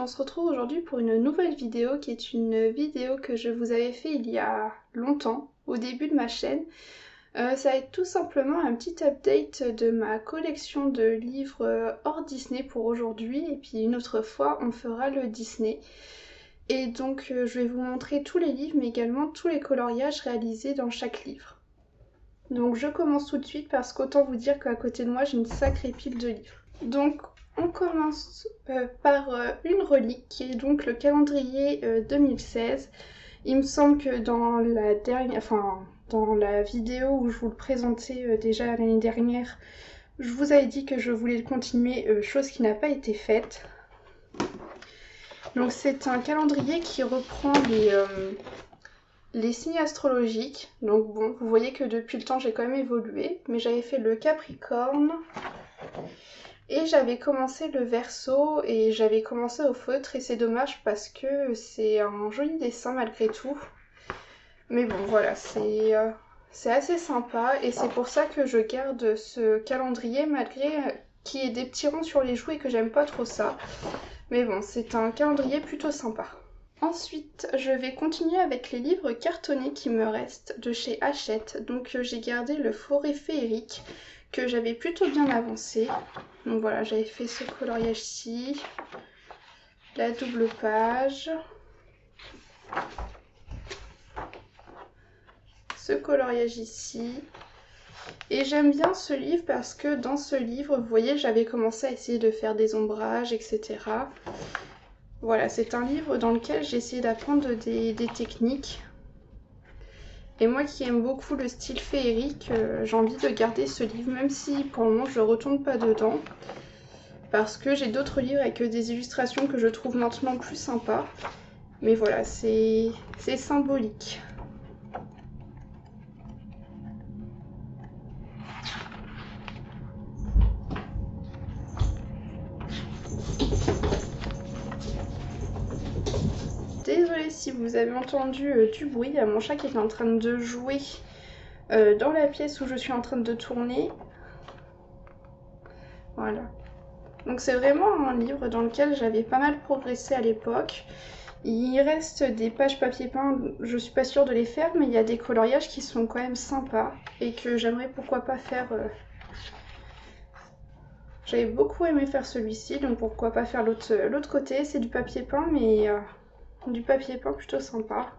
on se retrouve aujourd'hui pour une nouvelle vidéo qui est une vidéo que je vous avais fait il y a longtemps, au début de ma chaîne. Ça va être tout simplement un petit update de ma collection de livres hors Disney pour aujourd'hui, et puis une autre fois on fera le Disney. Et donc je vais vous montrer tous les livres mais également tous les coloriages réalisés dans chaque livre. Donc je commence tout de suite parce qu'autant vous dire qu'à côté de moi j'ai une sacrée pile de livres. Donc on commence par une relique qui est donc le calendrier 2016. Il me semble que dans la dans la vidéo où je vous le présentais déjà l'année dernière, je vous avais dit que je voulais le continuer, chose qui n'a pas été faite. Donc c'est un calendrier qui reprend les signes astrologiques. Donc bon, vous voyez que depuis le temps j'ai quand même évolué, mais j'avais fait le Capricorne. Et j'avais commencé le Verseau et j'avais commencé au feutre et c'est dommage parce que c'est un joli dessin malgré tout. Mais bon voilà, c'est assez sympa et c'est pour ça que je garde ce calendrier malgré qu'il y ait des petits ronds sur les joues et que j'aime pas trop ça. Mais bon, c'est un calendrier plutôt sympa. Ensuite, je vais continuer avec les livres cartonnés qui me restent de chez Hachette. Donc j'ai gardé le Forêt féerique que j'avais plutôt bien avancé. Donc voilà, j'avais fait ce coloriage-ci, la double page, ce coloriage ici. Et j'aime bien ce livre parce que dans ce livre, vous voyez, j'avais commencé à essayer de faire des ombrages, etc. Voilà, c'est un livre dans lequel j'ai essayé d'apprendre des techniques. Et moi qui aime beaucoup le style féerique, j'ai envie de garder ce livre, même si pour le moment je ne retourne pas dedans. Parce que j'ai d'autres livres avec des illustrations que je trouve maintenant plus sympas. Mais voilà, c'est symbolique. Désolée si vous avez entendu du bruit, il y a mon chat qui est en train de jouer dans la pièce où je suis en train de tourner. Voilà. Donc c'est vraiment un livre dans lequel j'avais pas mal progressé à l'époque. Il reste des pages papier peint, je suis pas sûre de les faire, mais il y a des coloriages qui sont quand même sympas et que j'aimerais pourquoi pas faire. J'avais beaucoup aimé faire celui-ci, donc pourquoi pas faire l'autre côté. C'est du papier peint, mais du papier peint plutôt sympa.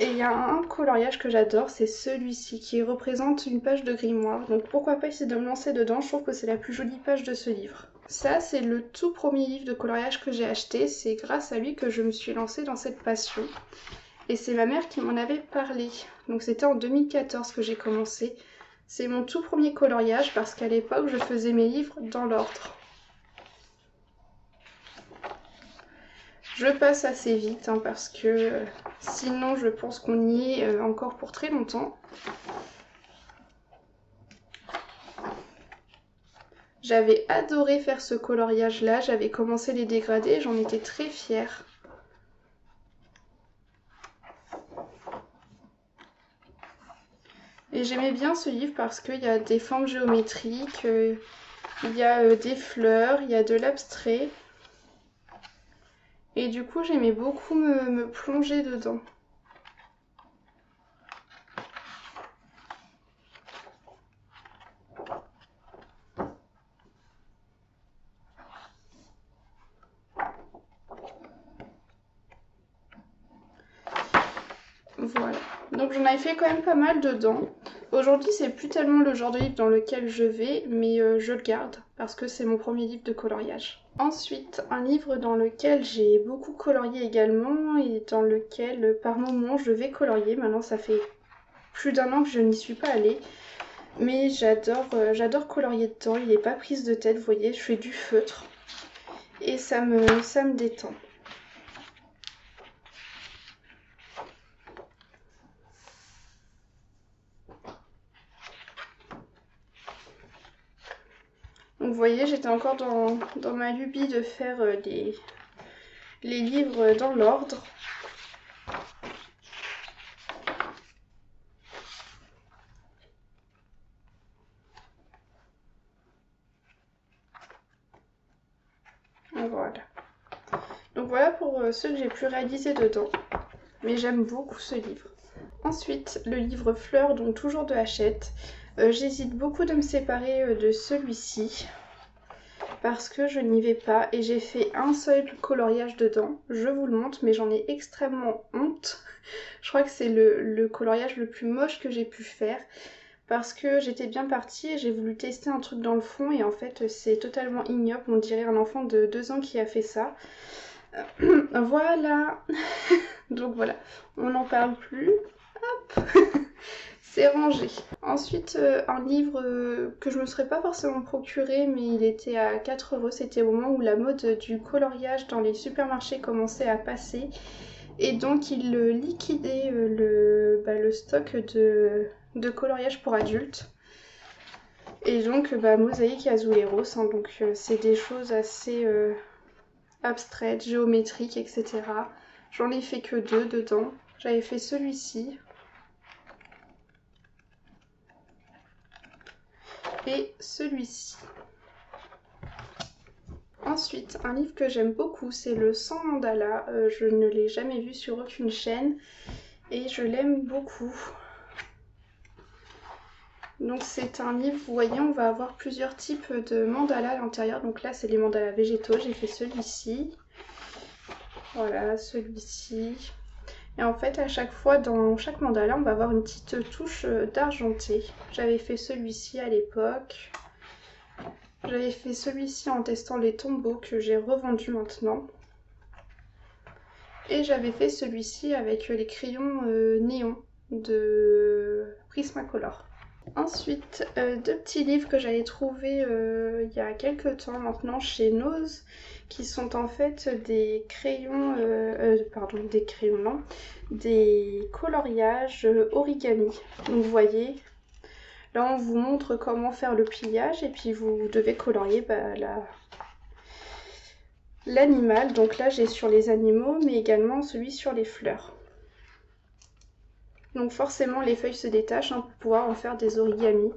Et il y a un coloriage que j'adore, c'est celui-ci qui représente une page de grimoire. Donc pourquoi pas essayer de me lancer dedans, je trouve que c'est la plus jolie page de ce livre. Ça, c'est le tout premier livre de coloriage que j'ai acheté, c'est grâce à lui que je me suis lancée dans cette passion. Et c'est ma mère qui m'en avait parlé. Donc c'était en 2014 que j'ai commencé. C'est mon tout premier coloriage parce qu'à l'époque, je faisais mes livres dans l'ordre. Je passe assez vite parce que sinon je pense qu'on y est encore pour très longtemps. J'avais adoré faire ce coloriage là, j'avais commencé les dégradés, j'en étais très fière. Et j'aimais bien ce livre parce qu'il y a des formes géométriques, il y a des fleurs, il y a de l'abstrait. Et du coup j'aimais beaucoup me plonger dedans. Voilà, donc j'en avais fait quand même pas mal dedans. Aujourd'hui c'est plus tellement le genre de livre dans lequel je vais, mais je le garde parce que c'est mon premier livre de coloriage. Ensuite, un livre dans lequel j'ai beaucoup colorié également et dans lequel par moments je vais colorier. Maintenant ça fait plus d'un an que je n'y suis pas allée, mais j'adore colorier dedans, il n'est pas prise de tête, vous voyez, je fais du feutre et ça me détend. Donc vous voyez, j'étais encore dans ma lubie de faire les livres dans l'ordre. Voilà. Donc voilà pour ceux que j'ai pu réaliser dedans. Mais j'aime beaucoup ce livre. Ensuite, le livre Fleurs, donc toujours de Hachette. J'hésite beaucoup de me séparer de celui-ci parce que je n'y vais pas et j'ai fait un seul coloriage dedans. Je vous le montre, mais j'en ai extrêmement honte. Je crois que c'est le coloriage le plus moche que j'ai pu faire parce que j'étais bien partie et j'ai voulu tester un truc dans le fond et en fait c'est totalement ignoble. On dirait un enfant de 2 ans qui a fait ça. Voilà. Donc voilà, on n'en parle plus. Hop. C'est rangé. Ensuite, un livre que je me serais pas forcément procuré, mais il était à 4 €. C'était au moment où la mode du coloriage dans les supermarchés commençait à passer. Et donc, ils liquidaient le stock de coloriage pour adultes. Et donc, Mosaïque et Azuleros. Hein, donc, c'est des choses assez abstraites, géométriques, etc. J'en ai fait que 2 dedans. J'avais fait celui-ci. Et celui-ci. Ensuite, un livre que j'aime beaucoup, c'est le Sans Mandala. Je ne l'ai jamais vu sur aucune chaîne et je l'aime beaucoup. Donc c'est un livre, vous voyez, on va avoir plusieurs types de mandalas à l'intérieur. Donc là, c'est les mandalas végétaux. J'ai fait celui-ci. Voilà, celui-ci. Et en fait, à chaque fois, dans chaque mandala, on va avoir une petite touche d'argenté. J'avais fait celui-ci à l'époque. J'avais fait celui-ci en testant les tombeaux que j'ai revendus maintenant. Et j'avais fait celui-ci avec les crayons néon de Prismacolor. Ensuite, 2 petits livres que j'avais trouvés il y a quelques temps maintenant chez Nose, qui sont en fait des crayons, des coloriages origami. Donc vous voyez, là on vous montre comment faire le pliage et puis vous devez colorier l'animal. Donc là j'ai sur les animaux mais également celui sur les fleurs. Donc forcément les feuilles se détachent pour pouvoir en faire des origamis.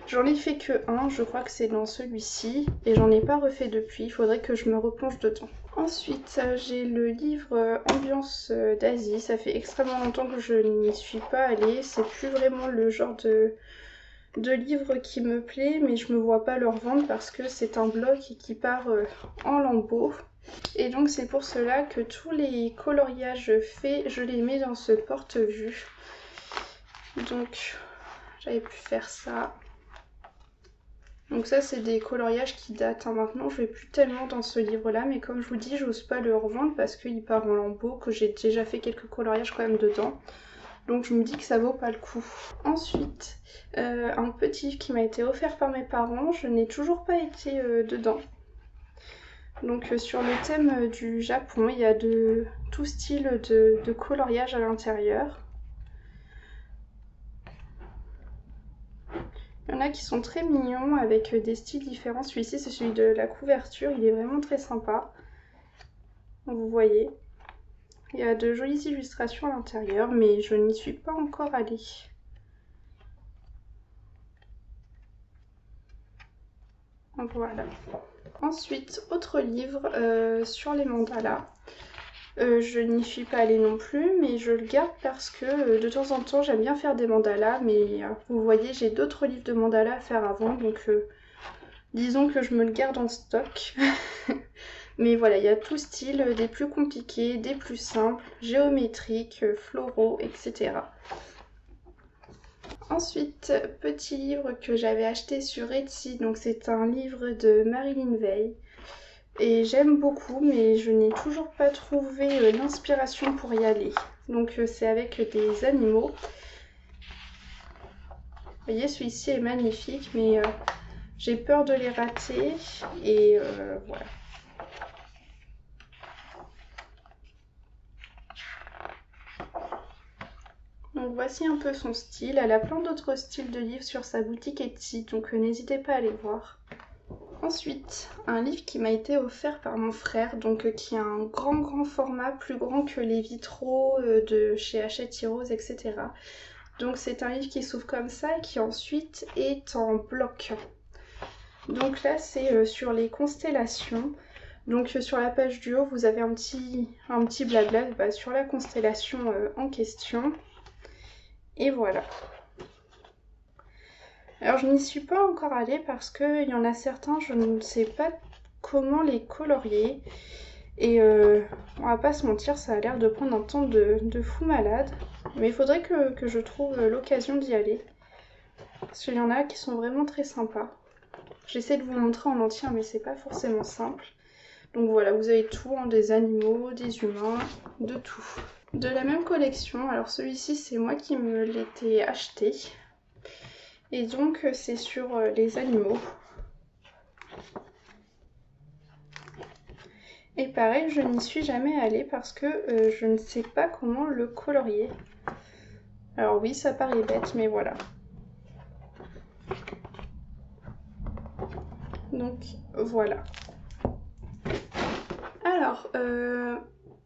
J'en ai fait que un, je crois que c'est dans celui-ci, et j'en ai pas refait depuis, il faudrait que je me replonge dedans. Ensuite j'ai le livre Ambiance d'Asie, ça fait extrêmement longtemps que je n'y suis pas allée, c'est plus vraiment le genre de livre qui me plaît, mais je me vois pas le revendre parce que c'est un bloc qui part en lambeaux. Et donc c'est pour cela que tous les coloriages faits, je les mets dans ce porte-vue. Donc j'avais pu faire ça. Donc ça c'est des coloriages qui datent maintenant, je vais plus tellement dans ce livre là, mais comme je vous dis, j'ose pas le revendre parce qu'il part en lambeaux, que j'ai déjà fait quelques coloriages quand même dedans. Donc je me dis que ça vaut pas le coup. Ensuite, un petit livre qui m'a été offert par mes parents, je n'ai toujours pas été dedans. Donc sur le thème du Japon, il y a de tout style de coloriage à l'intérieur. Il y en a qui sont très mignons avec des styles différents. Celui-ci c'est celui de la couverture, il est vraiment très sympa. Vous voyez. Il y a de jolies illustrations à l'intérieur, mais je n'y suis pas encore allée. Voilà. Ensuite, autre livre sur les mandalas. Je n'y suis pas allée non plus, mais je le garde parce que de temps en temps j'aime bien faire des mandalas, mais vous voyez j'ai d'autres livres de mandalas à faire avant, donc disons que je me le garde en stock. Mais voilà, il y a tout style, des plus compliqués, des plus simples, géométriques, floraux, etc. Ensuite, petit livre que j'avais acheté sur Etsy, donc c'est un livre de Marilyn Veil. Et j'aime beaucoup, mais je n'ai toujours pas trouvé l'inspiration pour y aller. Donc c'est avec des animaux. Vous voyez, celui-ci est magnifique, mais j'ai peur de les rater. Et voilà. Donc voici un peu son style. Elle a plein d'autres styles de livres sur sa boutique Etsy, donc n'hésitez pas à aller voir. Ensuite, un livre qui m'a été offert par mon frère, donc qui a un grand format, plus grand que les vitraux de chez Hachette Heroes, etc. Donc c'est un livre qui s'ouvre comme ça et qui ensuite est en bloc. Donc là c'est sur les constellations. Donc sur la page du haut, vous avez un petit blabla sur la constellation en question. Et voilà. Alors je n'y suis pas encore allée parce qu'il y en a certains, je ne sais pas comment les colorier. Et on va pas se mentir, ça a l'air de prendre un temps de fou malade. Mais il faudrait que je trouve l'occasion d'y aller. Parce qu'il y en a qui sont vraiment très sympas. J'essaie de vous montrer en entier, mais c'est pas forcément simple. Donc voilà, vous avez tout, hein, des animaux, des humains, de tout. De la même collection, alors celui-ci c'est moi qui me l'étais acheté. Et donc c'est sur les animaux. Et pareil, je n'y suis jamais allée parce que je ne sais pas comment le colorier. Alors oui, ça paraît bête, mais voilà. Donc voilà. Alors,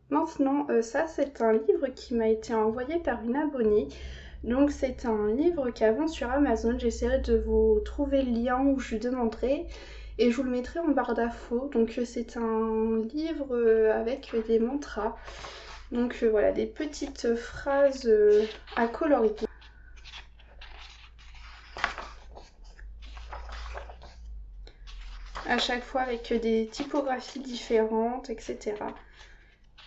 maintenant, ça c'est un livre qui m'a été envoyé par une abonnée. Donc c'est un livre qui est à vendre sur Amazon. J'essaierai de vous trouver le lien où je lui demanderai. Et je vous le mettrai en barre d'infos. Donc c'est un livre avec des mantras. Donc voilà, des petites phrases à colorier. À chaque fois avec des typographies différentes, etc.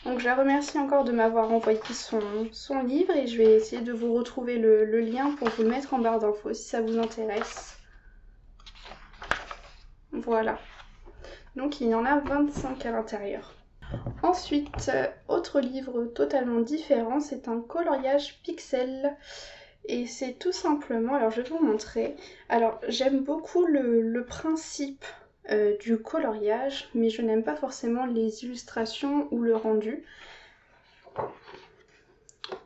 Donc je la remercie encore de m'avoir envoyé son livre et je vais essayer de vous retrouver le lien pour vous le mettre en barre d'infos si ça vous intéresse. Voilà. Donc il y en a 25 à l'intérieur. Ensuite, autre livre totalement différent, c'est un coloriage pixel. Et c'est tout simplement, alors je vais vous montrer. Alors j'aime beaucoup le principe du coloriage, mais je n'aime pas forcément les illustrations ou le rendu.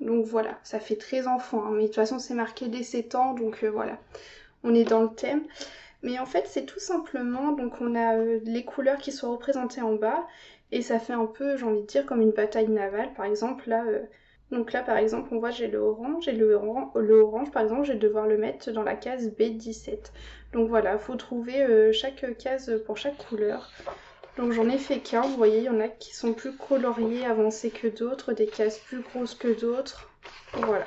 Donc voilà, ça fait très enfant, hein, mais de toute façon c'est marqué dès 7 ans, donc voilà, on est dans le thème. Mais en fait c'est tout simplement, donc on a les couleurs qui sont représentées en bas, et ça fait un peu, j'ai envie de dire, comme une bataille navale, par exemple, là... Donc là par exemple on voit j'ai le orange et le orange par exemple je vais devoir le mettre dans la case B17. Donc voilà, il faut trouver chaque case pour chaque couleur. Donc j'en ai fait qu'un, vous voyez il y en a qui sont plus coloriés, avancés que d'autres, des cases plus grosses que d'autres. Voilà.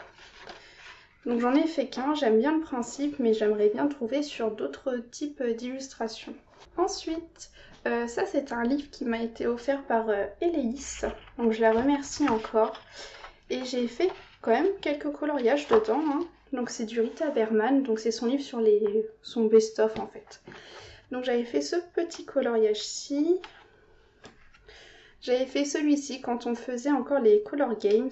Donc j'en ai fait qu'un, j'aime bien le principe mais j'aimerais bien trouver sur d'autres types d'illustrations. Ensuite, ça c'est un livre qui m'a été offert par Eléis, donc je la remercie encore. Et j'ai fait quand même quelques coloriages dedans, hein. Donc c'est du Rita Berman, donc c'est son livre sur son best-of en fait. Donc j'avais fait ce petit coloriage-ci. J'avais fait celui-ci quand on faisait encore les Color Games.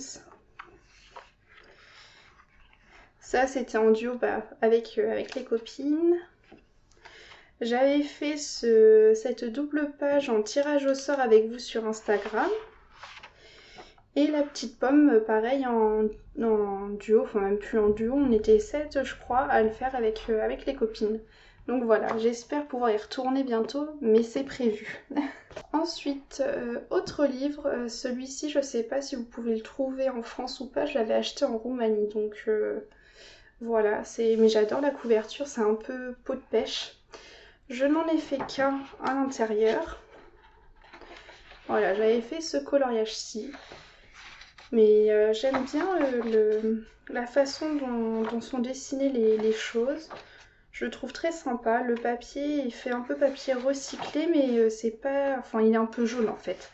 Ça c'était en duo avec les copines. J'avais fait cette double page en tirage au sort avec vous sur Instagram. Et la petite pomme, pareil, en duo, enfin même plus en duo, on était 7 je crois à le faire avec les copines. Donc voilà, j'espère pouvoir y retourner bientôt, mais c'est prévu. Ensuite, autre livre, celui-ci je sais pas si vous pouvez le trouver en France ou pas, je l'avais acheté en Roumanie, donc voilà, mais j'adore la couverture, c'est un peu peau de pêche. Je n'en ai fait qu'un à l'intérieur. Voilà, j'avais fait ce coloriage-ci. Mais j'aime bien la façon dont sont dessinées les choses. Je le trouve très sympa. Le papier, il fait un peu papier recyclé, mais c'est pas... Enfin, il est un peu jaune en fait.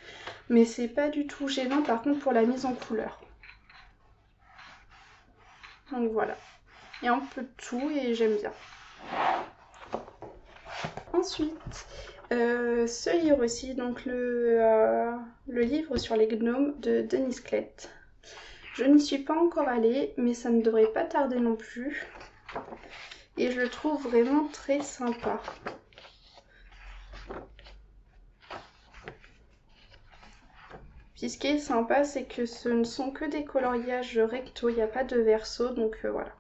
Mais c'est pas du tout gênant par contre pour la mise en couleur. Donc voilà. Il y a un peu de tout et j'aime bien. Ensuite, ce livre aussi, donc le livre sur les gnomes de Denis Klett. Je n'y suis pas encore allée, mais ça ne devrait pas tarder non plus. Et je le trouve vraiment très sympa. Puis ce qui est sympa, c'est que ce ne sont que des coloriages recto, il n'y a pas de verso, donc voilà.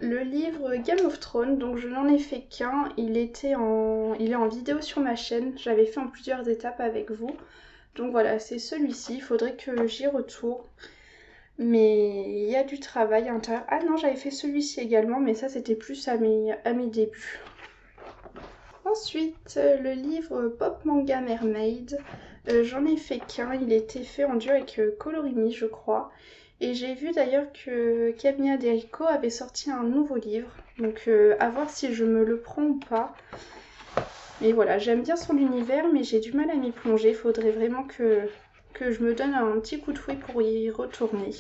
Le livre Game of Thrones, donc je n'en ai fait qu'un, il est en vidéo sur ma chaîne, j'avais fait en plusieurs étapes avec vous. Donc voilà, c'est celui-ci, il faudrait que j'y retourne. Mais il y a du travail à l'intérieur. Ah non, j'avais fait celui-ci également, mais ça c'était plus à mes débuts. Ensuite, le livre Pop Manga Mermaid. J'en ai fait qu'un, il était fait en duo avec Colorini, je crois. Et j'ai vu d'ailleurs que Camilla Derico avait sorti un nouveau livre. Donc à voir si je me le prends ou pas. Mais voilà, j'aime bien son univers, mais j'ai du mal à m'y plonger. Il faudrait vraiment que je me donne un petit coup de fouet pour y retourner.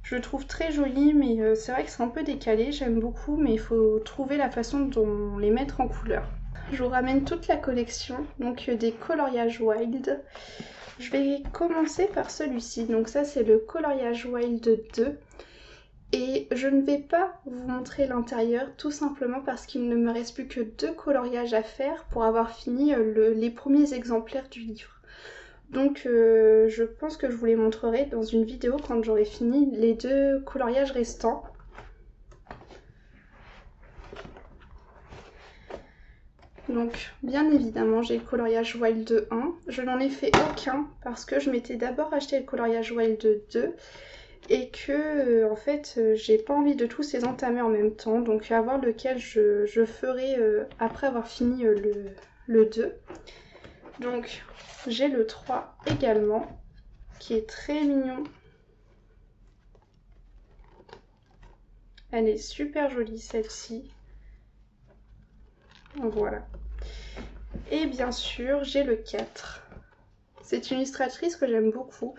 Je le trouve très joli, mais c'est vrai que c'est un peu décalé, j'aime beaucoup, mais il faut trouver la façon dont les mettre en couleur. Je vous ramène toute la collection, donc des coloriages wild. Je vais commencer par celui-ci, donc ça c'est le coloriage wild 2. Et je ne vais pas vous montrer l'intérieur, tout simplement parce qu'il ne me reste plus que 2 coloriages à faire pour avoir fini les premiers exemplaires du livre. Donc je pense que je vous les montrerai dans une vidéo quand j'aurai fini les 2 coloriages restants. Donc bien évidemment j'ai le coloriage Wild 1. Je n'en ai fait aucun parce que je m'étais d'abord acheté le coloriage Wild 2 et que en fait j'ai pas envie de tous les entamer en même temps. Donc à voir lequel je ferai après avoir fini le 2. Donc j'ai le 3 également, qui est très mignon. Elle est super jolie celle-ci. Voilà. Et bien sûr, j'ai le 4. C'est une illustratrice que j'aime beaucoup.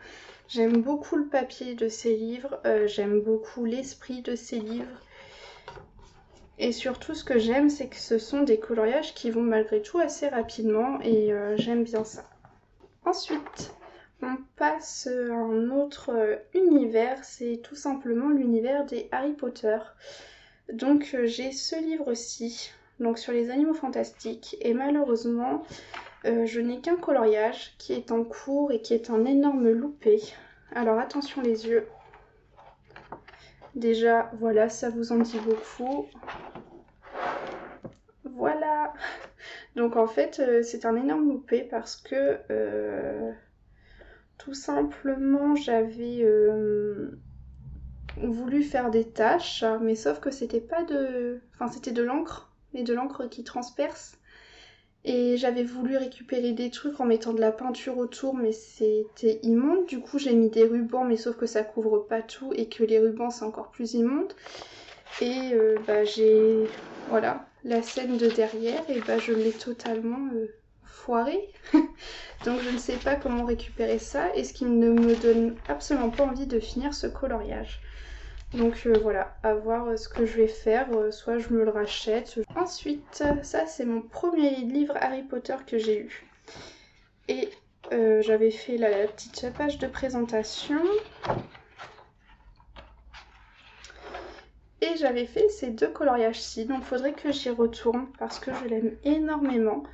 J'aime beaucoup le papier de ses livres, j'aime beaucoup l'esprit de ses livres. Et surtout, ce que j'aime, c'est que ce sont des coloriages qui vont malgré tout assez rapidement et j'aime bien ça. Ensuite, on passe à un autre univers, c'est tout simplement l'univers des Harry Potter. Donc j'ai ce livre-ci, donc sur les animaux fantastiques, et malheureusement, je n'ai qu'un coloriage qui est en cours et qui est un énorme loupé. Alors attention les yeux. Déjà, voilà, ça vous en dit beaucoup. Voilà. Donc en fait, c'est un énorme loupé parce que tout simplement, j'avais voulu faire des taches, mais sauf que c'était pas de... Enfin, c'était de l'encre, mais de l'encre qui transperce. Et j'avais voulu récupérer des trucs en mettant de la peinture autour, mais c'était immonde. Du coup, j'ai mis des rubans, mais sauf que ça couvre pas tout et que les rubans, c'est encore plus immonde. Et j'ai... Voilà, la scène de derrière, et je l'ai totalement foirée. Donc je ne sais pas comment récupérer ça, et ce qui ne me donne absolument pas envie de finir ce coloriage. Donc voilà, à voir ce que je vais faire, soit je me le rachète. Ensuite, ça c'est mon premier livre Harry Potter que j'ai eu. Et j'avais fait la petite page de présentation. Et j'avais fait ces 2 coloriages-ci, donc il faudrait que j'y retourne parce que je l'aime énormément.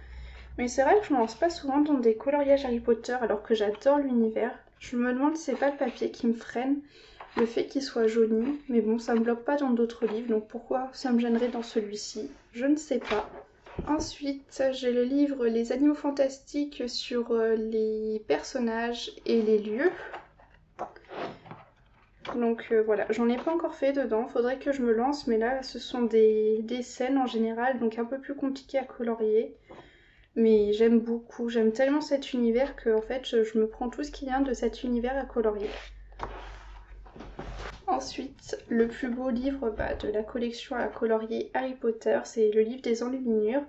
Mais c'est vrai que je ne me lance pas souvent dans des coloriages Harry Potter alors que j'adore l'univers. Je me demande si c'est pas le papier qui me freine, le fait qu'il soit jauni. Mais bon, ça me bloque pas dans d'autres livres, donc pourquoi ça me gênerait dans celui-ci? Je ne sais pas. Ensuite, j'ai le livre Les animaux fantastiques sur les personnages et les lieux. Donc voilà, j'en ai pas encore fait dedans, faudrait que je me lance, mais là ce sont des scènes en général, donc un peu plus compliquées à colorier. Mais j'aime beaucoup, j'aime tellement cet univers que en fait je me prends tout ce qui vient de cet univers à colorier. Ensuite, le plus beau livre de la collection à colorier Harry Potter, c'est le livre des enluminures.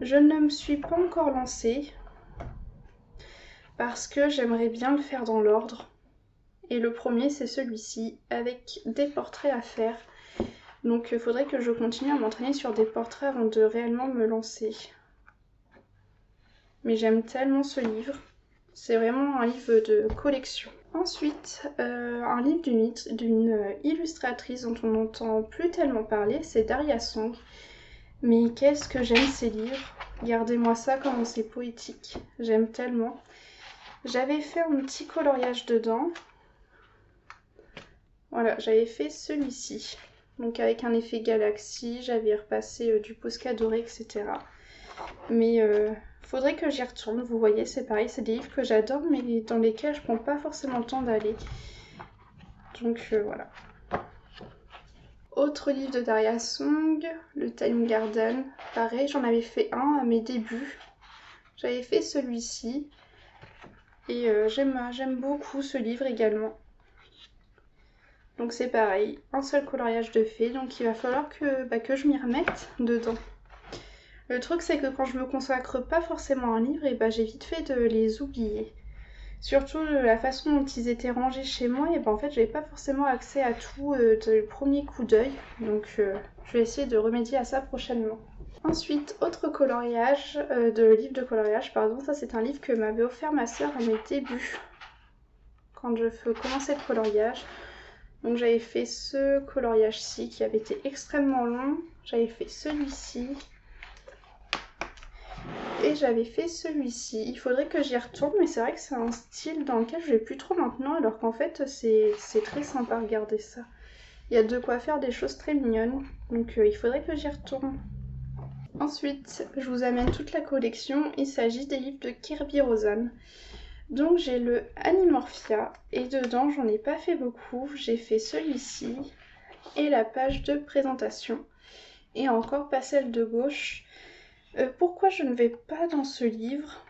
Je ne me suis pas encore lancée parce que j'aimerais bien le faire dans l'ordre. Et le premier c'est celui-ci avec des portraits à faire. Donc il faudrait que je continue à m'entraîner sur des portraits avant de réellement me lancer. Mais j'aime tellement ce livre. C'est vraiment un livre de collection. Ensuite, un livre d'une illustratrice dont on n'entend plus tellement parler, c'est Daria Song. Mais qu'est-ce que j'aime ces livres. Regardez-moi ça comment c'est poétique. J'aime tellement. J'avais fait un petit coloriage dedans. Voilà, j'avais fait celui-ci. Donc avec un effet galaxie, j'avais repassé du Posca doré, etc. Mais faudrait que j'y retourne, vous voyez, c'est pareil, c'est des livres que j'adore, mais dans lesquels je prends pas forcément le temps d'aller. Donc voilà. Autre livre de Daria Song, le Time Garden. Pareil, j'en avais fait un à mes débuts. J'avais fait celui-ci. Et j'aime beaucoup ce livre également. Donc c'est pareil, un seul coloriage de fées, donc il va falloir que je m'y remette dedans. Le truc c'est que quand je me consacre pas forcément à un livre, et j'ai vite fait de les oublier. Surtout la façon dont ils étaient rangés chez moi, et en fait j'avais pas forcément accès à tout du premier coup d'œil. Donc je vais essayer de remédier à ça prochainement. Ensuite, autre coloriage, livre de coloriage, pardon, ça c'est un livre que m'avait offert ma soeur à mes débuts. Quand je commençais le coloriage. Donc j'avais fait ce coloriage-ci qui avait été extrêmement long. J'avais fait celui-ci. Et j'avais fait celui-ci. Il faudrait que j'y retourne, mais c'est vrai que c'est un style dans lequel je vais plus trop maintenant, alors qu'en fait c'est très sympa à regarder ça. Il y a de quoi faire des choses très mignonnes, donc il faudrait que j'y retourne. Ensuite, je vous amène toute la collection. Il s'agit des livres de Kirby Rosanne. Donc j'ai le Animorphia et dedans j'en ai pas fait beaucoup, j'ai fait celui-ci et la page de présentation et encore pas celle de gauche. Pourquoi je ne vais pas dans ce livre?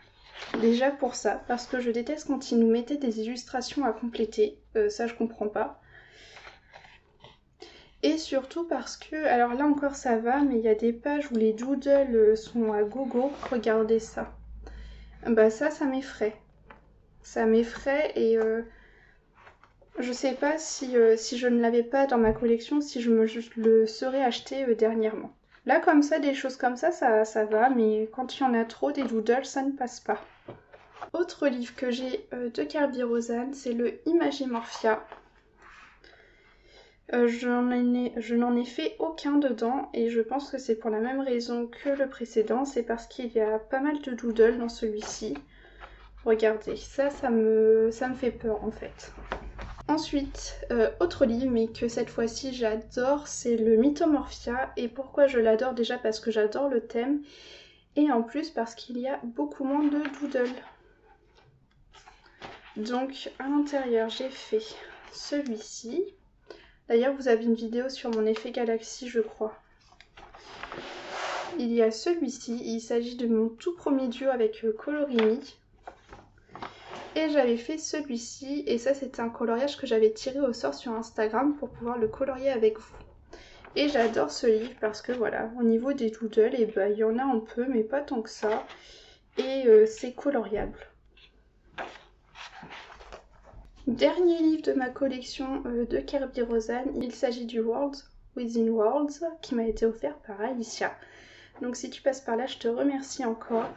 Déjà pour ça, parce que je déteste quand ils nous mettaient des illustrations à compléter, ça je comprends pas. Et surtout parce que, alors là encore ça va, mais il y a des pages où les doodles sont à gogo, regardez ça. Ça m'effraie. Ça m'effraie et je sais pas si je ne l'avais pas dans ma collection, si je me le serais acheté dernièrement. Là comme ça, des choses comme ça va, mais quand il y en a trop, des doodles, ça ne passe pas. Autre livre que j'ai de Kirby Rosanne, c'est le Imagimorphia. Je n'en ai fait aucun dedans et je pense que c'est pour la même raison que le précédent, c'est parce qu'il y a pas mal de doodles dans celui-ci. Regardez, ça me fait peur en fait. Ensuite, autre livre, mais que cette fois-ci j'adore, c'est le Mythomorphia. Et pourquoi je l'adore? Déjà parce que j'adore le thème, et en plus parce qu'il y a beaucoup moins de doodles. Donc à l'intérieur j'ai fait celui-ci. D'ailleurs vous avez une vidéo sur mon effet galaxie je crois. Il y a celui-ci, il s'agit de mon tout premier duo avec Colorimi. Et j'avais fait celui-ci, et ça c'était un coloriage que j'avais tiré au sort sur Instagram pour pouvoir le colorier avec vous. Et j'adore ce livre parce que voilà, au niveau des doodles, il y en a un peu, mais pas tant que ça. Et c'est coloriable. Dernier livre de ma collection de Kirby Rosanne, il s'agit du Worlds Within Worlds, qui m'a été offert par Alicia. Donc si tu passes par là, je te remercie encore.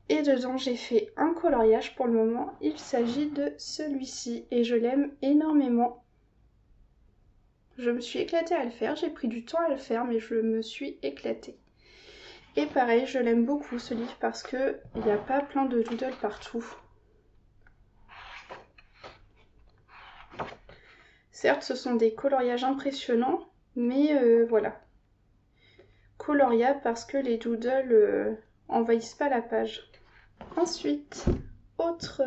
Et dedans j'ai fait un coloriage pour le moment, il s'agit de celui-ci et je l'aime énormément. Je me suis éclatée à le faire, j'ai pris du temps à le faire mais je me suis éclatée. Et pareil, je l'aime beaucoup ce livre parce qu'il n'y a pas plein de doodles partout. Certes ce sont des coloriages impressionnants, mais voilà. Coloriable parce que les doodles envahissent pas la page. Ensuite, autre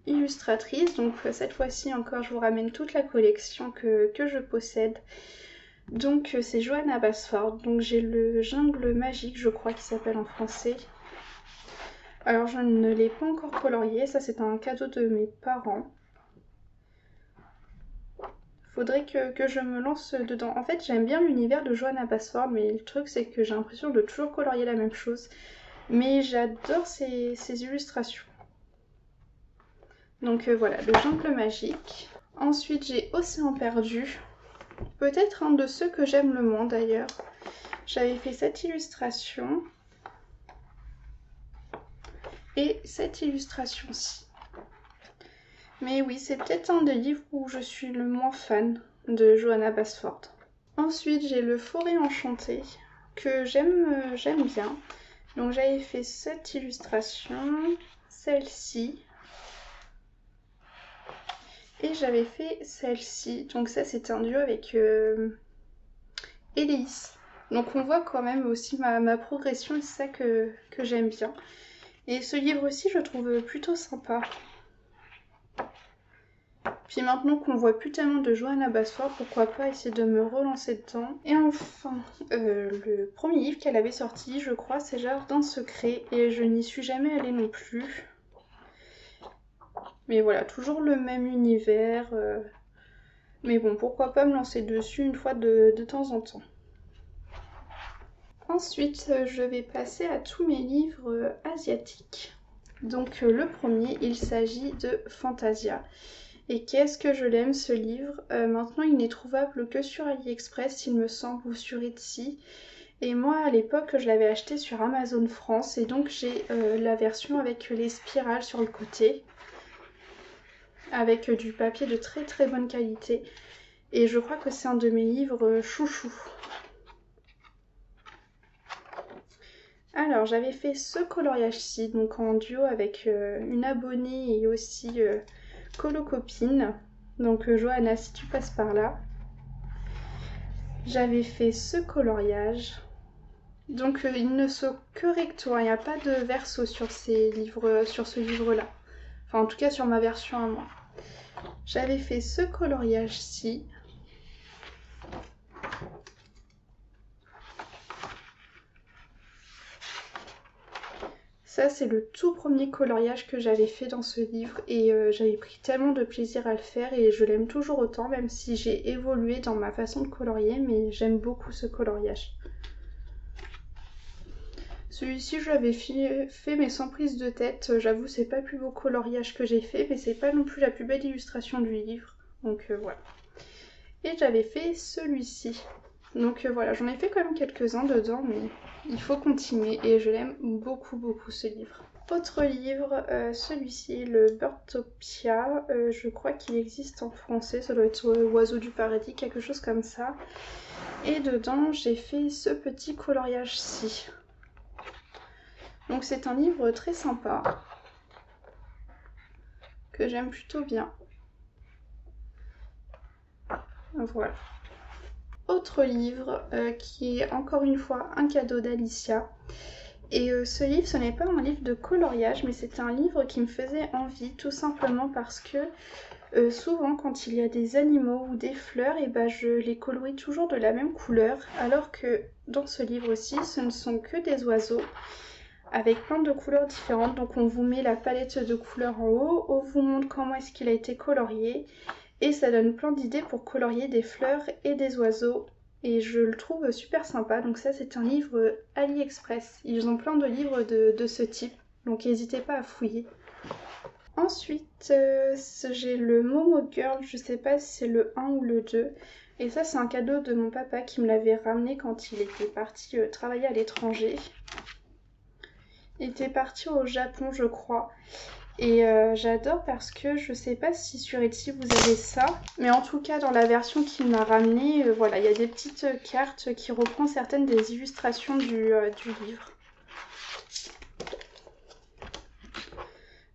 illustratrice, donc cette fois-ci encore je vous ramène toute la collection que je possède. Donc c'est Johanna Basford, donc j'ai le Jungle Magique je crois qu'il s'appelle en français. Alors je ne l'ai pas encore colorié, ça c'est un cadeau de mes parents. Faudrait que je me lance dedans. En fait j'aime bien l'univers de Johanna Basford, mais le truc c'est que j'ai l'impression de toujours colorier la même chose. Mais j'adore ces illustrations. Donc voilà, le Jungle Magique. Ensuite j'ai Océan Perdu. Peut-être un de ceux que j'aime le moins d'ailleurs. J'avais fait cette illustration. Et cette illustration-ci. Mais oui, c'est peut-être un des livres où je suis le moins fan de Johanna Basford. Ensuite j'ai le Forêt Enchantée, que j'aime bien. Donc j'avais fait cette illustration, celle-ci, et j'avais fait celle-ci. Donc ça c'est un duo avec Héléis. Donc on voit quand même aussi ma progression, et c'est ça que j'aime bien. Et ce livre aussi je trouve plutôt sympa. Puis maintenant qu'on voit plus tellement de Johanna Basford, pourquoi pas essayer de me relancer dedans. Et enfin, le premier livre qu'elle avait sorti, je crois, c'est Jardin secret, et je n'y suis jamais allée non plus. Mais voilà, toujours le même univers. Mais bon, pourquoi pas me lancer dessus une fois de temps en temps. Ensuite, je vais passer à tous mes livres asiatiques. Donc le premier, il s'agit de Fantasia. Et qu'est-ce que je l'aime ce livre. Maintenant il n'est trouvable que sur AliExpress il me semble, ou sur Etsy. Et moi à l'époque je l'avais acheté sur Amazon France et donc j'ai la version avec les spirales sur le côté. Avec du papier de très très bonne qualité. Et je crois que c'est un de mes livres chouchou. Alors j'avais fait ce coloriage-ci, donc en duo avec une abonnée et aussi colo-copine. Donc Johanna, si tu passes par là. J'avais fait ce coloriage. Donc il ne sont que recto, il n'y a pas de verso sur ces livres, sur ce livre-là. Enfin en tout cas sur ma version à moi. J'avais fait ce coloriage-ci. Ça, c'est le tout premier coloriage que j'avais fait dans ce livre et j'avais pris tellement de plaisir à le faire et je l'aime toujours autant, même si j'ai évolué dans ma façon de colorier, mais j'aime beaucoup ce coloriage. Celui-ci, je l'avais fait mais sans prise de tête. J'avoue, c'est pas le plus beau coloriage que j'ai fait, mais c'est pas non plus la plus belle illustration du livre. Donc voilà. Et j'avais fait celui-ci. Donc voilà, j'en ai fait quand même quelques-uns dedans, mais il faut continuer et je l'aime beaucoup beaucoup ce livre. Autre livre, celui-ci, le Birdtopia, je crois qu'il existe en français, ça doit être Oiseau du paradis, quelque chose comme ça. Et dedans, j'ai fait ce petit coloriage-ci. Donc c'est un livre très sympa, que j'aime plutôt bien. Voilà. Autre livre qui est encore une fois un cadeau d'Alicia. Et ce livre, ce n'est pas un livre de coloriage, mais c'est un livre qui me faisait envie, tout simplement parce que souvent quand il y a des animaux ou des fleurs, et ben, je les colorie toujours de la même couleur, alors que dans ce livre-ci, ce ne sont que des oiseaux, avec plein de couleurs différentes. Donc on vous met la palette de couleurs en haut, on vous montre comment est-ce qu'il a été colorié, et ça donne plein d'idées pour colorier des fleurs et des oiseaux. Et je le trouve super sympa. Donc ça, c'est un livre AliExpress. Ils ont plein de livres de ce type. Donc n'hésitez pas à fouiller. Ensuite, j'ai le Momo Girl. Je sais pas si c'est le 1 ou le 2. Et ça, c'est un cadeau de mon papa qui me l'avait ramené quand il était parti travailler à l'étranger. Il était parti au Japon, je crois. Et j'adore parce que je sais pas si sur Etsy vous avez ça, mais en tout cas dans la version qu'il m'a ramenée, voilà, il y a des petites cartes qui reprennent certaines des illustrations du livre.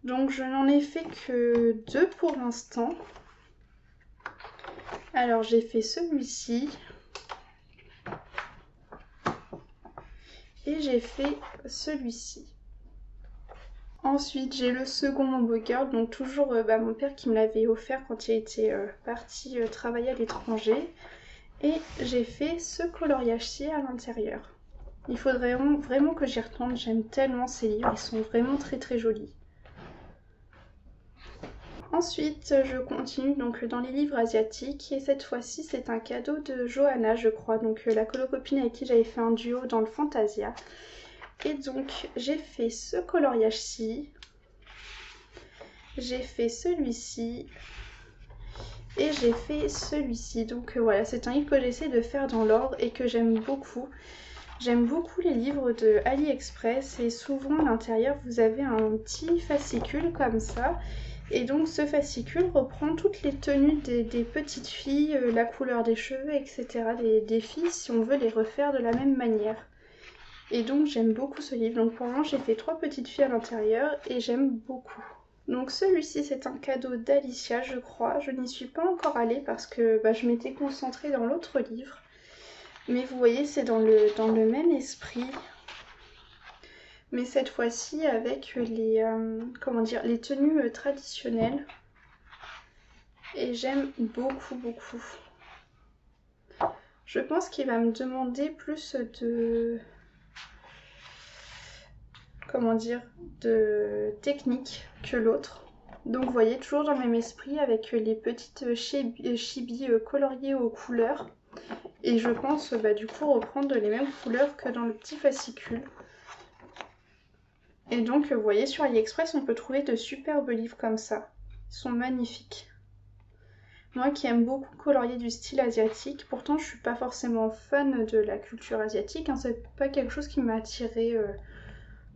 Donc je n'en ai fait que 2 pour l'instant. Alors j'ai fait celui-ci. Et j'ai fait celui-ci. Ensuite, j'ai le second Momo Girl, donc toujours mon père qui me l'avait offert quand il était parti travailler à l'étranger. Et j'ai fait ce coloriage-ci à l'intérieur. Il faudrait vraiment que j'y retourne, j'aime tellement ces livres, ils sont vraiment très très jolis. Ensuite, je continue donc dans les livres asiatiques et cette fois-ci c'est un cadeau de Johanna, je crois, donc la colo-copine avec qui j'avais fait un duo dans le Fantasia. Et donc j'ai fait ce coloriage-ci, j'ai fait celui-ci et j'ai fait celui-ci. Donc voilà, c'est un livre que j'essaie de faire dans l'ordre et que j'aime beaucoup. J'aime beaucoup les livres de AliExpress et souvent à l'intérieur vous avez un petit fascicule comme ça. Et donc ce fascicule reprend toutes les tenues des petites filles, la couleur des cheveux, etc. des filles si on veut les refaire de la même manière. Et donc j'aime beaucoup ce livre. Donc pour le moment j'ai fait 3 petites filles à l'intérieur et j'aime beaucoup. Donc celui-ci c'est un cadeau d'Alicia je crois. Je n'y suis pas encore allée parce que je m'étais concentrée dans l'autre livre. Mais vous voyez c'est dans le même esprit. Mais cette fois-ci avec les tenues traditionnelles. et j'aime beaucoup. Je pense qu'il va me demander plus de... comment dire, de technique que l'autre. Donc vous voyez, toujours dans le même esprit avec les petites chibis coloriées aux couleurs. Et je pense du coup reprendre les mêmes couleurs que dans le petit fascicule. Et donc vous voyez, sur AliExpress on peut trouver de superbes livres comme ça. Ils sont magnifiques. Moi qui aime beaucoup colorier du style asiatique, pourtant je suis pas forcément fan de la culture asiatique, hein, c'est pas quelque chose qui m'a attirée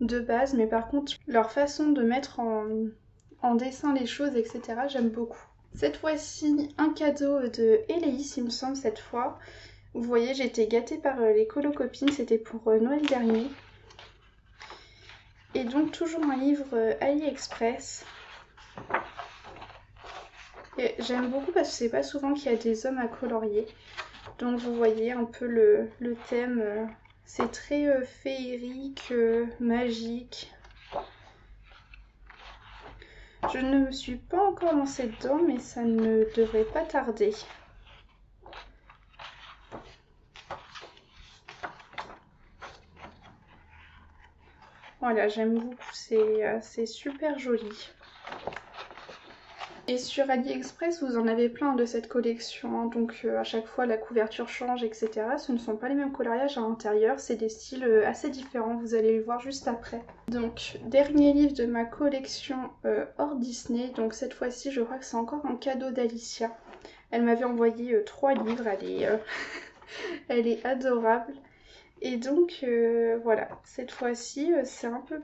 de base, mais par contre leur façon de mettre en dessin les choses, etc. j'aime beaucoup. Cette fois-ci, un cadeau de Eleis, il me semble, cette fois. Vous voyez, j'ai été gâtée par les colocopines, c'était pour Noël dernier. Et donc toujours un livre AliExpress. Et j'aime beaucoup parce que c'est pas souvent qu'il y a des hommes à colorier. Donc vous voyez un peu le thème, c'est très féerique, magique. Je ne me suis pas encore lancée dedans, mais ça ne devrait pas tarder. Voilà, j'aime beaucoup, c'est super joli. Et sur AliExpress, vous en avez plein de cette collection, hein, donc à chaque fois la couverture change, etc. Ce ne sont pas les mêmes coloriages à l'intérieur, c'est des styles assez différents, vous allez le voir juste après. Donc, dernier livre de ma collection hors Disney, donc cette fois-ci je crois que c'est encore un cadeau d'Alicia. Elle m'avait envoyé 3 livres, elle est adorable. Et donc voilà, cette fois-ci c'est un peu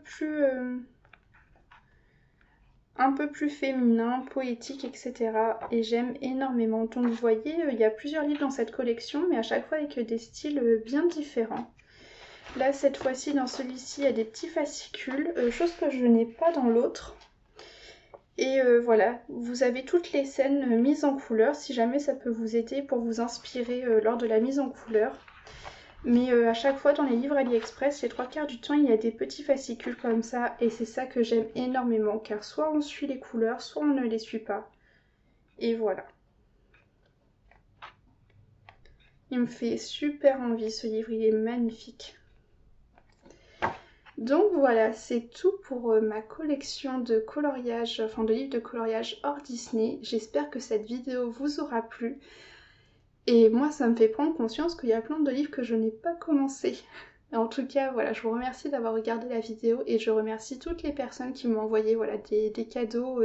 plus féminin, poétique, etc. Et j'aime énormément. Donc vous voyez, il y a plusieurs livres dans cette collection, mais à chaque fois avec des styles bien différents. Là, cette fois-ci, dans celui-ci, il y a des petits fascicules, chose que je n'ai pas dans l'autre. Et voilà, vous avez toutes les scènes mises en couleur, si jamais ça peut vous aider pour vous inspirer lors de la mise en couleur. Mais à chaque fois dans les livres AliExpress, les 3/4 du temps, il y a des petits fascicules comme ça. Et c'est ça que j'aime énormément, car soit on suit les couleurs, soit on ne les suit pas. Et voilà. Il me fait super envie ce livre, il est magnifique. Donc voilà, c'est tout pour ma collection de coloriage, enfin de livres de coloriage hors Disney. J'espère que cette vidéo vous aura plu. Et moi, ça me fait prendre conscience qu'il y a plein de livres que je n'ai pas commencé. En tout cas, voilà, je vous remercie d'avoir regardé la vidéo et je remercie toutes les personnes qui m'ont envoyé voilà, des cadeaux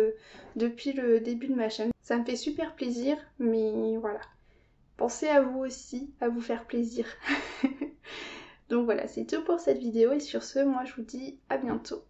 depuis le début de ma chaîne. Ça me fait super plaisir, mais voilà. Pensez à vous aussi, à vous faire plaisir. Donc voilà, c'est tout pour cette vidéo et sur ce, moi je vous dis à bientôt.